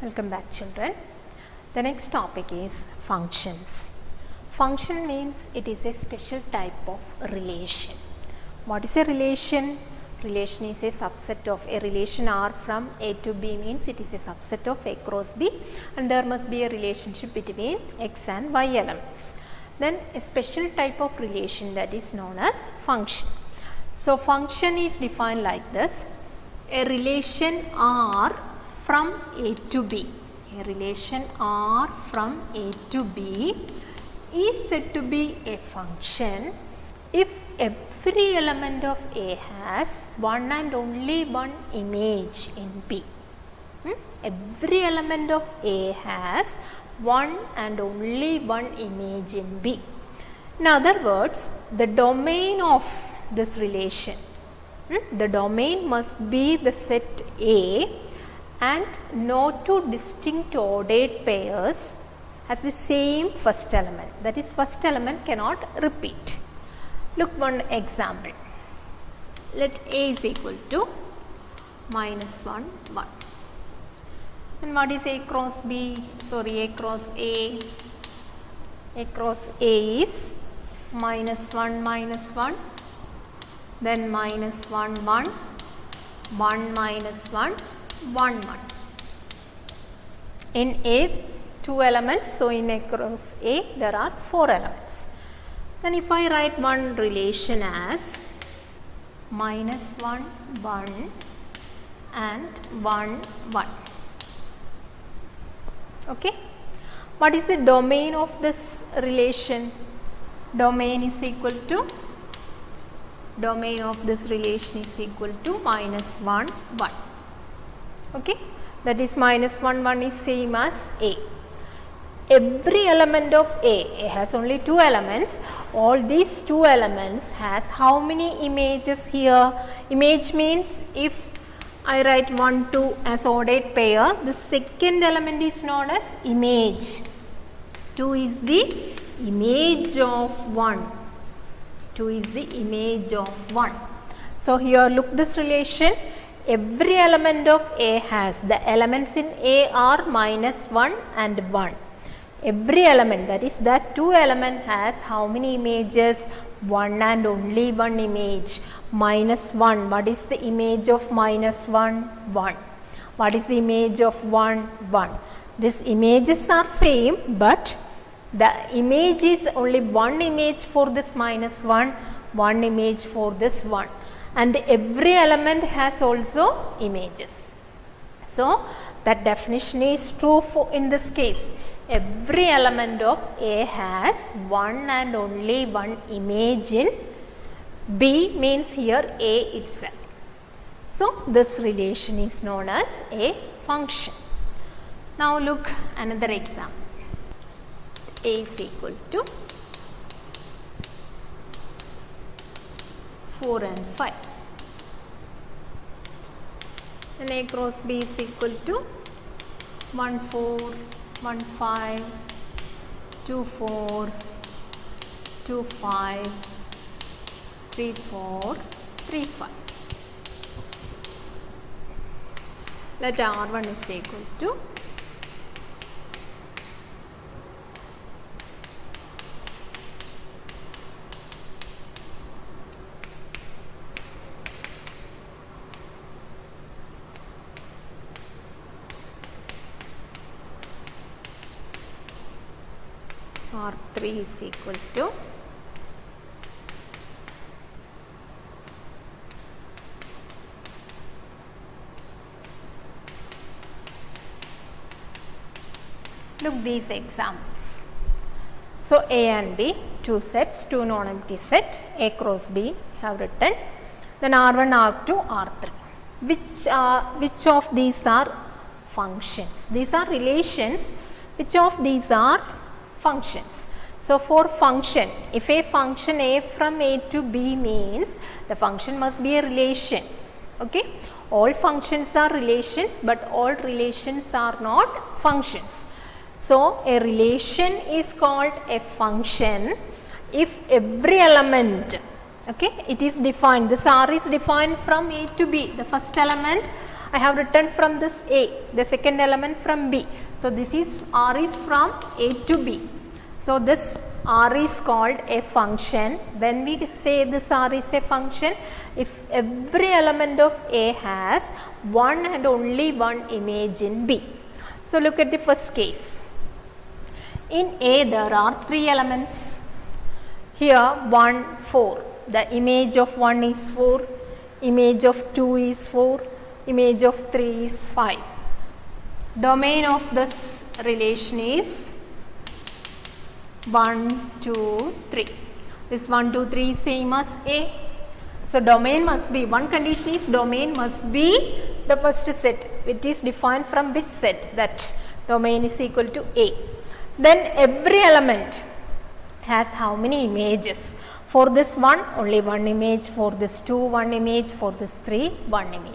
Welcome back, children. The next topic is functions. Function means it is a special type of relation. What is a relation? Relation is a subset of a relation R from A to B means it is a subset of A cross B, and there must be a relationship between X and Y elements. Then a special type of relation that is known as function. So function is defined like this: a relation R from A to B. A relation R from A to B is said to be a function if every element of A has one and only one image in B. Every element of A has one and only one image in B. In other words, the domain of this relation, the domain must be the set A, and no two distinct ordered pairs has the same first element. That is, first element cannot repeat. Look one example. Let A is equal to minus 1, 1. And what is A cross B? Sorry, A cross A. A cross A is minus 1, minus 1. Then minus 1, 1. 1 minus 1. 1, 1. In A, 2 elements, so in A cross A, there are 4 elements. Then if I write one relation as minus 1, 1 and 1, 1. Okay. What is the domain of this relation? Domain is equal to, domain of this relation is equal to minus 1, 1. Okay, that is minus 1, 1 is same as A. Every element of A has only 2 elements. All these 2 elements has how many images here? Image means if I write 1, 2 as ordered pair, the second element is known as image. 2 is the image of 1. 2 is the image of 1. So here look this relation. Every element of A has, the elements in A are minus 1 and 1. Every element, that is that 2 element has how many images? 1 and only 1 image. Minus 1, what is the image of minus 1? 1. What is the image of 1? 1. These images are same, but the image is only one image for this minus 1, one image for this 1. And every element has also images. So that definition is true for in this case. Every element of A has one and only one image in B, means here A itself. So this relation is known as a function. Now look another example. A is equal to 4 and 5. And A cross B is equal to 1, 4, 1, 5, 2, 4, 2, 5, 3, 4, 3, 5. Let R1 is equal to R3 is equal to look these examples. So A and B, 2 sets, 2 non-empty set, A cross B have written. Then R1, R2, R3. Which of these are functions? These are relations. Which of these are functions? So for function, if a function A from A to B means the function must be a relation. Okay, all functions are relations, but all relations are not functions. So a relation is called a function if every element, okay, it is defined, this R is defined from A to B, the first element I have written from this A, the second element from B. So this is R is from A to B. So this R is called a function. When we say this R is a function, if every element of A has one and only one image in B. So look at the first case. In A there are three elements. Here 1, 4. The image of 1 is 4, image of 2 is 4, image of 3 is 5. Domain of this relation is 1, 2, 3. This 1, 2, 3 is same as A. So domain must be, one condition is domain must be the first set, which is defined from which set, that domain is equal to A. Then every element has how many images? For this one, only one image. For this 2, one image. For this 3, one image.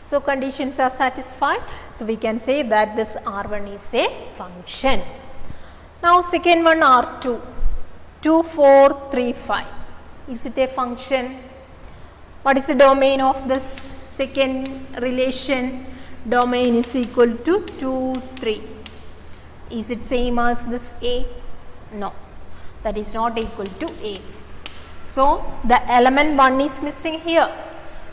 So conditions are satisfied. So we can say that this R1 is a function. Now second one, R2. 2, 4, 3, 5. Is it a function? What is the domain of this second relation? Domain is equal to 2, 3. Is it same as this A? No, that is not equal to A. So the element 1 is missing here.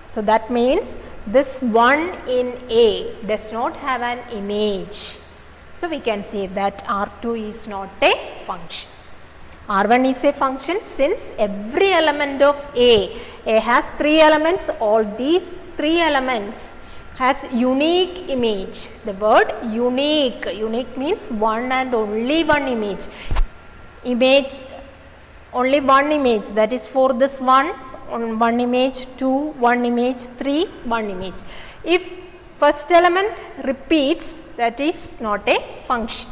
So that means this 1 in A does not have an image. So we can say that R2 is not a function. R1 is a function since every element of A has three elements. All these three elements has unique image. The word unique, unique means one and only one image. Image, only one image, that is for this one image, 2, one image, 3, one image. If first element repeats, that is not a function.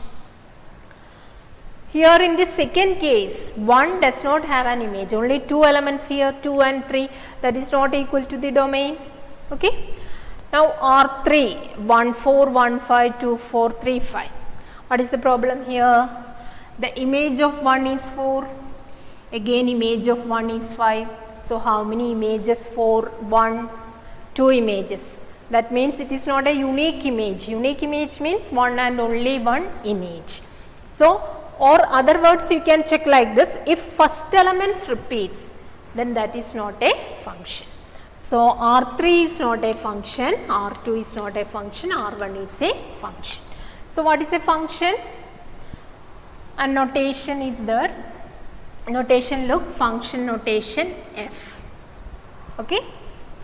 Here in the second case, 1 does not have an image, only 2 elements here, 2 and 3, that is not equal to the domain. Okay. Now R3, 1, 4, 1, 5, 2, 4, 3, 5. What is the problem here? The image of 1 is 4, again image of 1 is 5. So how many images? 4, 1, 2 images. That means it is not a unique image. Unique image means one and only one image. So, or other words you can check like this, if first elements repeats, then that is not a function. So R3 is not a function, R2 is not a function, R1 is a function. So what is a function? A notation is there. Notation, look, function notation F. Okay,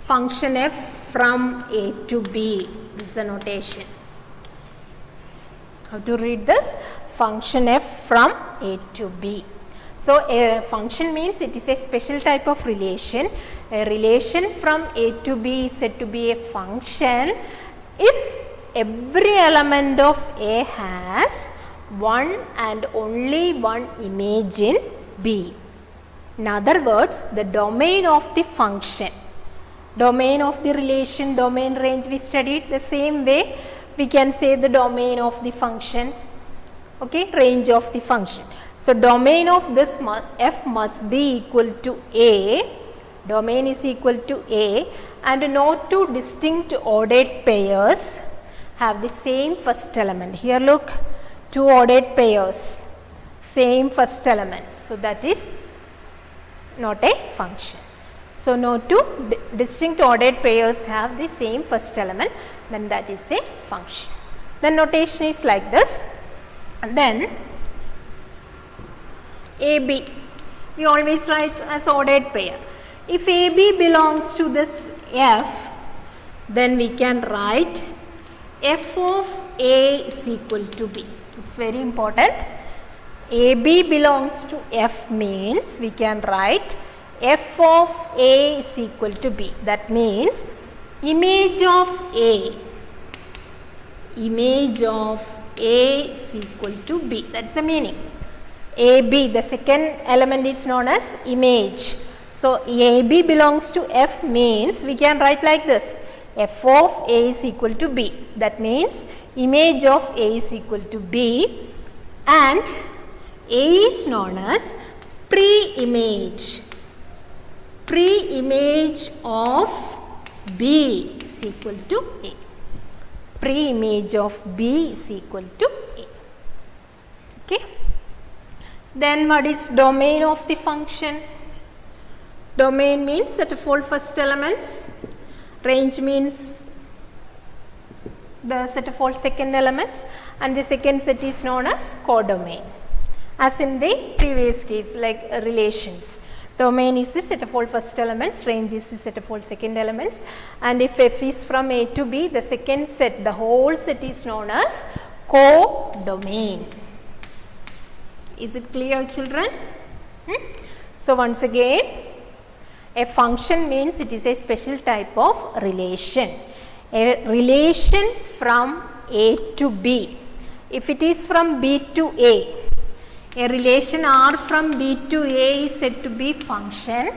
function F from A to B. This is the notation. How to read this? Function F from A to B. So a function means it is a special type of relation. A relation from A to B is said to be a function if every element of A has one and only one image in B. In other words, the domain of the function, domain of the relation, domain range we studied, the same way we can say the domain of the function, okay, range of the function. So domain of this F must be equal to A, domain is equal to A, and no two distinct ordered pairs have the same first element. Here look, two ordered pairs, same first element. So that is not a function. So no two distinct ordered pairs have the same first element, then that is a function. The notation is like this. And then AB, we always write as ordered pair. If AB belongs to this F, then we can write F of A is equal to B. It's very important. AB belongs to F means we can write F of A is equal to B. That means image of A, image of A is equal to B. That's the meaning. AB, the second element is known as image. So AB belongs to F means we can write like this. F of A is equal to B. That means image of A is equal to B, and A is known as pre-image. Pre-image of B is equal to A. pre-image of B is equal to A. Okay. Then what is domain of the function? Domain means set of all first elements. Range means the set of all second elements, and the second set is known as codomain. As in the previous case, like relations. Domain is the set of all first elements, range is the set of all second elements, and if f is from A to B, the second set, the whole set is known as codomain. Is it clear, children? So once again, a function means it is a special type of relation. A relation from A to B. If it is from B to A relation R from B to A is said to be function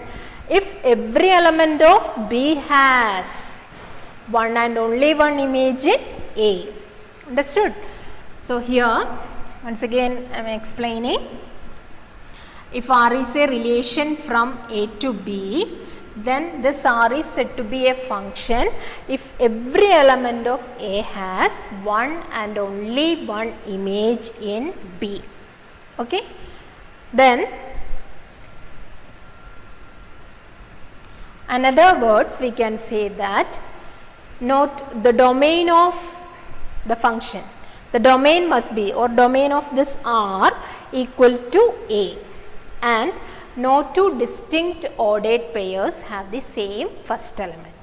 if every element of B has one and only one image in A. Understood? So here once again I am explaining. If R is a relation from A to B, then this R is said to be a function if every element of A has one and only one image in B. Okay. Then in other words we can say that note the domain of the function. The domain must be, or domain of this R equal to A, and no two distinct ordered pairs have the same first element.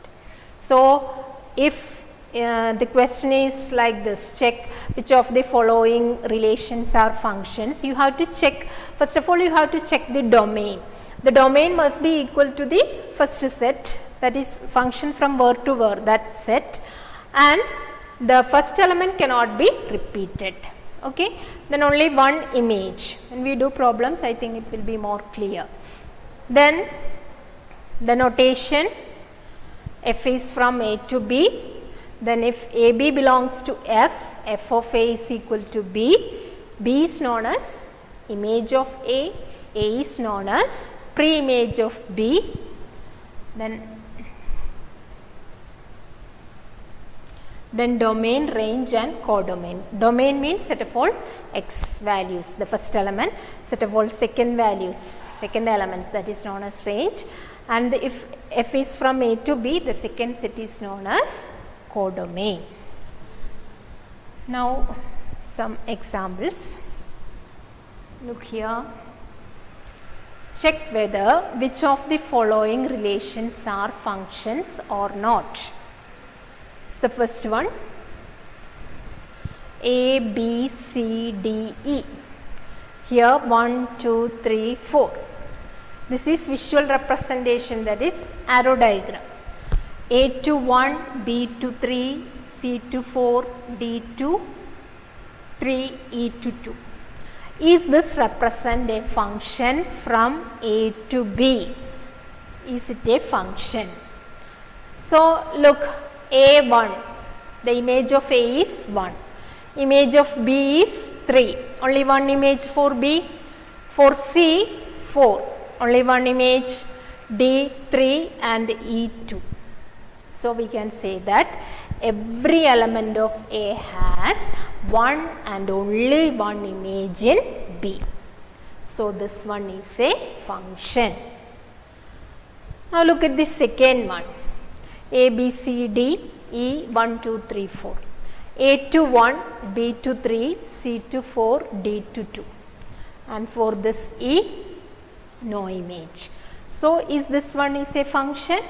So if the question is like this, check which of the following relations are functions. You have to check, first of all you have to check the domain. The domain must be equal to the first set, that is function from where to where, that set, and the first element cannot be repeated. Okay, then only one image. When we do problems, I think it will be more clear. Then the notation, f is from A to B. Then if AB belongs to F, f of A is equal to B. B is known as image of A is known as pre-image of B. Then domain, range and codomain. Domain means set of all x values, the first element, set of all second values, second elements, that is known as range, and if f is from A to B, the second set is known as codomain. Now some examples. Look here. Check whether which of the following relations are functions or not. The first one, A, B, C, D, E. Here 1, 2, 3, 4. This is visual representation, that is arrow diagram. A to 1, B to 3, C to 4, D to 3, E to 2. Is this represent a function from A to B? Is it a function? So look, A1, the image of A is 1, image of B is 3, only one image for B, for C 4, only one image, D 3 and E 2. So we can say that every element of A has one and only one image in B. So this one is a function. Now look at the second one. A, B, C, D, E 1, 2, 3, 4. A to 1, B to 3, C to 4, D to 2. And for this E, no image. So is this one is a function?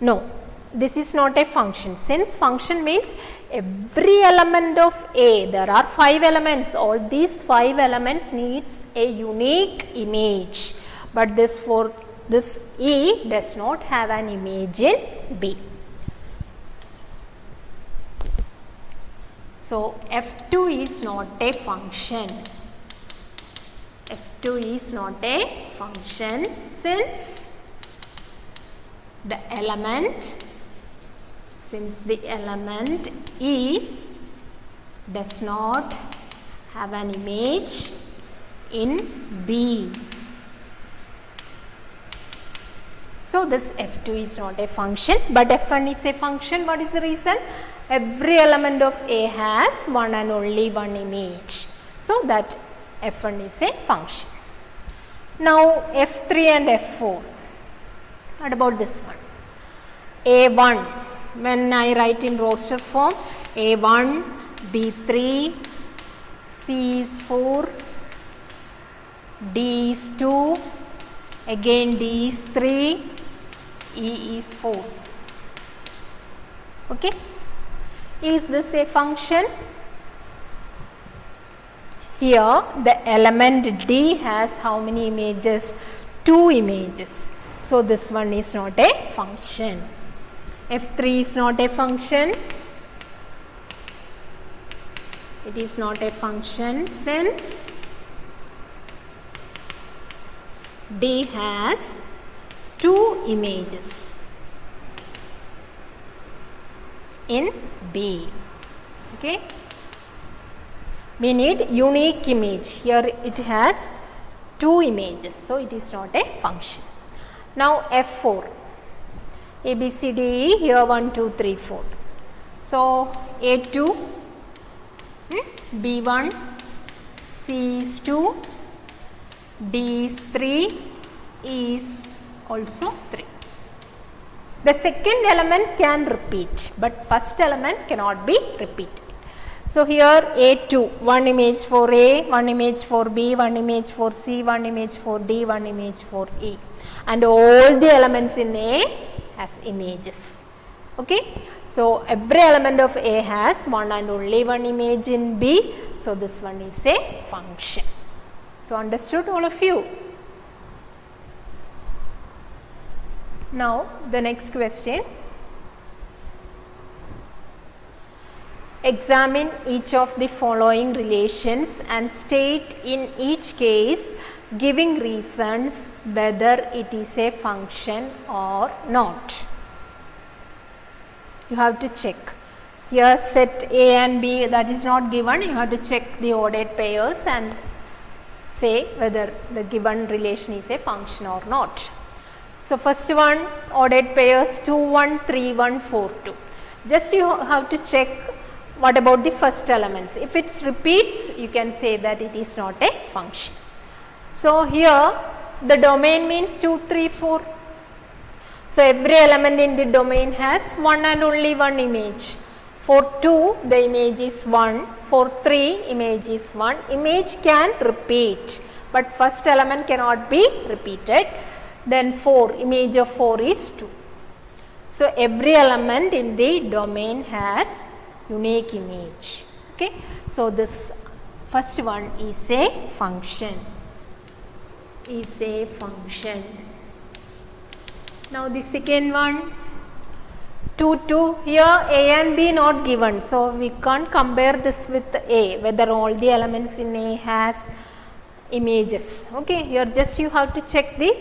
No, this is not a function. Since function means every element of A, there are 5 elements, all these 5 elements needs a unique image. But this for this E does not have an image in B. So F2 is not a function. F2 is not a function since the element E does not have an image in B. So this F2 is not a function, but F1 is a function. What is the reason? every element of A has one and only one image. So that F1 is a function. Now F3 and F4. What about this one? A1, when I write in roster form, A1, B3, C is 4, D is 2, again D is 3, E is 4. Okay. Is this a function? Here the element D has how many images? 2 images. So this one is not a function. F3 is not a function. It is not a function since D has 2 images in B. Okay. We need unique image. Here it has 2 images. So it is not a function. Now F4. A, B, C, D, E, here 1, 2, 3, 4. So A2, B1, C is 2, D is 3, E is also 3. The second element can repeat, but first element cannot be repeated. So here A2, 1 image for A, 1 image for B, 1 image for C, 1 image for D, 1 image for E. And all the elements in A has images. Okay. So every element of A has one and only one image in B. So this one is a function. So understood all of you? Now the next question. Examine each of the following relations and state in each case, giving reasons, whether it is a function or not. You have to check. Here set A and B, that is not given. You have to check the ordered pairs and say whether the given relation is a function or not. So first one, ordered pairs 2, 1, 3, 1, 4, 2. Just you have to check what about the first elements. If it repeats, you can say that it is not a function. So here the domain means 2, 3, 4. So every element in the domain has one and only one image. For 2 the image is 1, for 3 image is 1. Image can repeat, but first element cannot be repeated. Then 4, image of 4 is 2. So every element in the domain has unique image. Okay. So this first one is a function. Is a function. Now the second one, 2, 2. Here A and B not given. So we can't compare this with A, whether all the elements in A has images. Okay. Here just you have to check the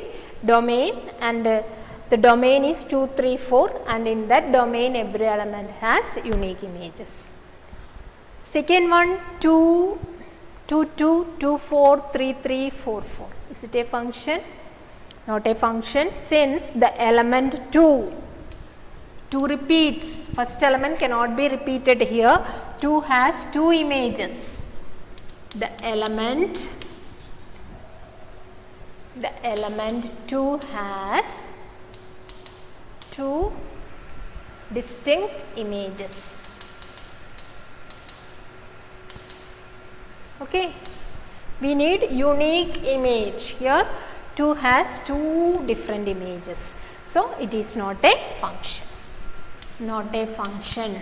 domain, and the domain is 2, 3, 4, and in that domain every element has unique images. Second one, 2, 2, 2, 2, 4, 3, 3, 4, 4. Is it a function? Not a function since the element 2 repeats. First element cannot be repeated here. 2 has 2 images. The element 2 has 2 distinct images. Okay. We need unique image. Here 2 has 2 different images. So it is not a function. Not a function.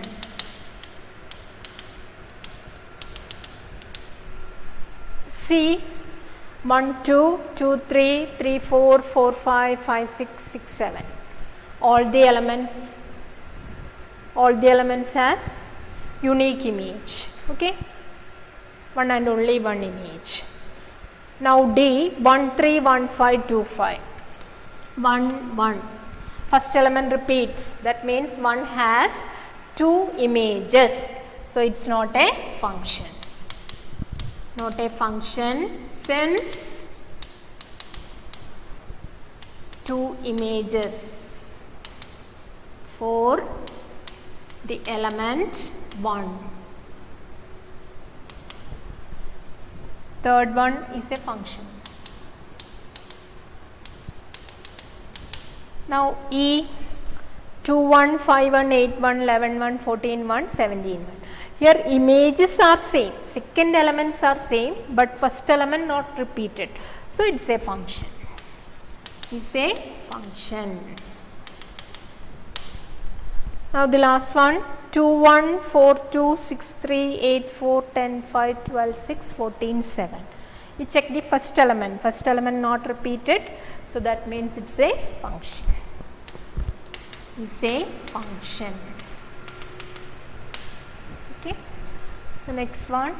C 1, 2, 2, 3, 3, 4, 4, 5, 5, 6, 6, 7. All the elements has unique image. Okay. One and only one image. Now D 1, 3, 1, 5, 2, 5. 1, 1. First element repeats. That means 1 has 2 images. So it's not a function. Not a function since 2 images. 4, the element 1. Third one is a function. Now E 2, 1, 5, 1, 8, 1, 11, 1, 14, 1, 17, 1. Here images are same, second elements are same, but first element not repeated. So it's a function. It's a function. Now the last one 2, 1, 4, 2, 6, 3, 8, 4, 10, 5, 12, 6, 14, 7. You check the first element not repeated. So that means it's a function. It's a function. Okay. The next one.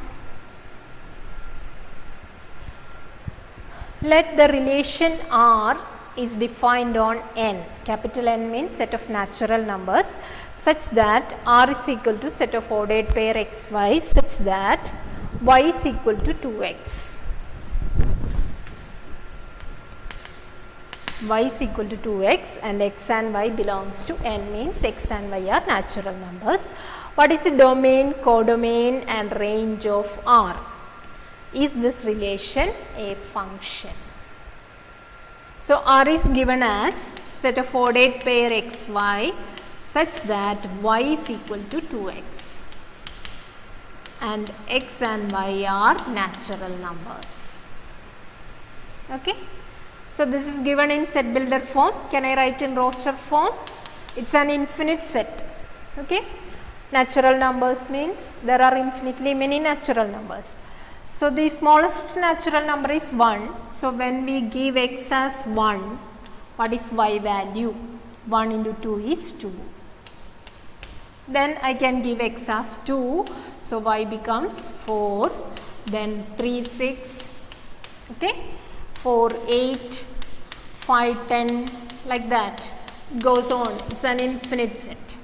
Let the relation R is defined on N. Capital N means set of natural numbers such that R is equal to set of ordered pair x, y such that y is equal to 2x. Y is equal to 2x and x and y belongs to N means x and y are natural numbers. What is the domain, codomain and range of R? Is this relation a function? So R is given as set of ordered pair x, y such that y is equal to 2x and x and y are natural numbers. Okay. So this is given in set builder form. Can I write in roster form? It's an infinite set. Okay. Natural numbers means there are infinitely many natural numbers. So the smallest natural number is 1. So when we give x as 1, what is y value? 1 into 2 is 2. Then I can give x as 2. So y becomes 4. Then 3, 6. Okay. 4, 8, 5, 10, like that. It goes on. It's an infinite set.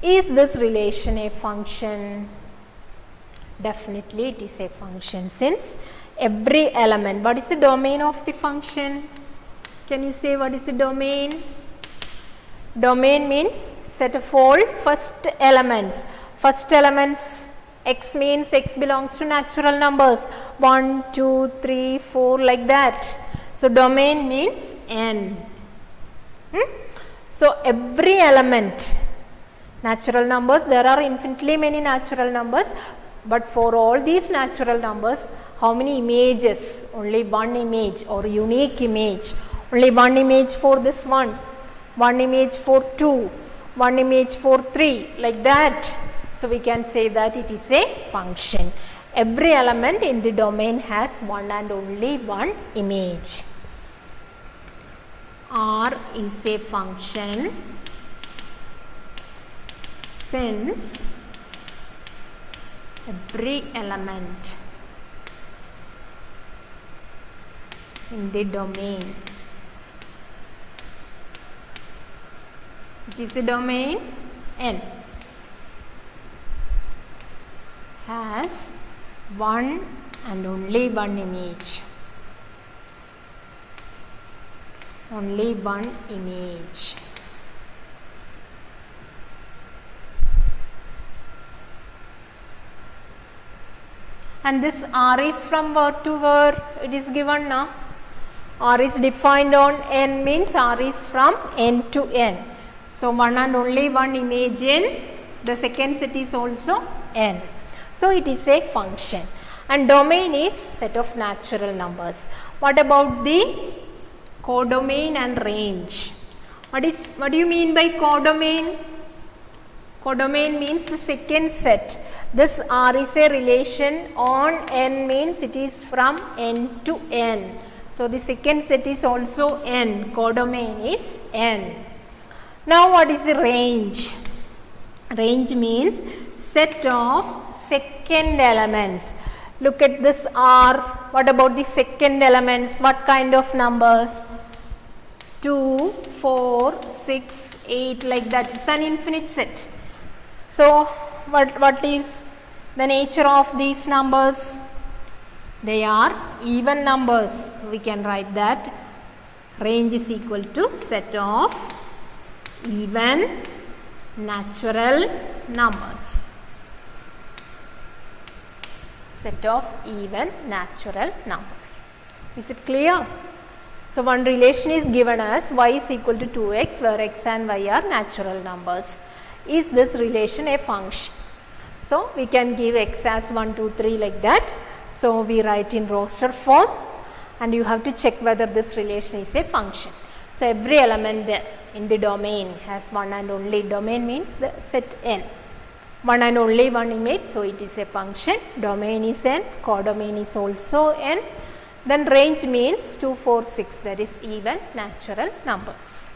Is this relation a function? Definitely it is a function since every element. What is the domain of the function? Can you say what is the domain? Domain means set of all first elements. First elements x means x belongs to natural numbers 1, 2, 3, 4 like that. So domain means n. So every element, natural numbers, there are infinitely many natural numbers, but for all these natural numbers, how many images? Only one image or unique image. Only one image for this one image for 2, one image for 3 like that. So we can say that it is a function. Every element in the domain has one and only one image. R is a function since every element in the domain, which is the domain N, has one and only one image. Only one image. And this R is from where to where? It is given now. R is defined on N means R is from N to N. So one and only one image in the second set is also N. So it is a function. And domain is set of natural numbers. What about the codomain and range? What do you mean by codomain? Codomain means the second set. This R is a relation on N means it is from N to N. So the second set is also N. Codomain is N. Now what is the range? Range means set of second elements. Look at this R. What about the second elements? What kind of numbers? 2, 4, 6, 8 like that. It's an infinite set. So what is the nature of these numbers? They are even numbers. We can write that range is equal to set of even natural numbers. Set of even natural numbers. Is it clear? So, one relation is given as y is equal to 2x, where x and y are natural numbers. Is this relation a function? So, we can give x as 1, 2, 3 like that. So, we write in roster form, and you have to check whether this relation is a function. So, every element in the domain has one and only, domain means the set n, one and only one image. So, it is a function. Domain is n, codomain is also n. Then range means 2, 4, 6, that is even natural numbers.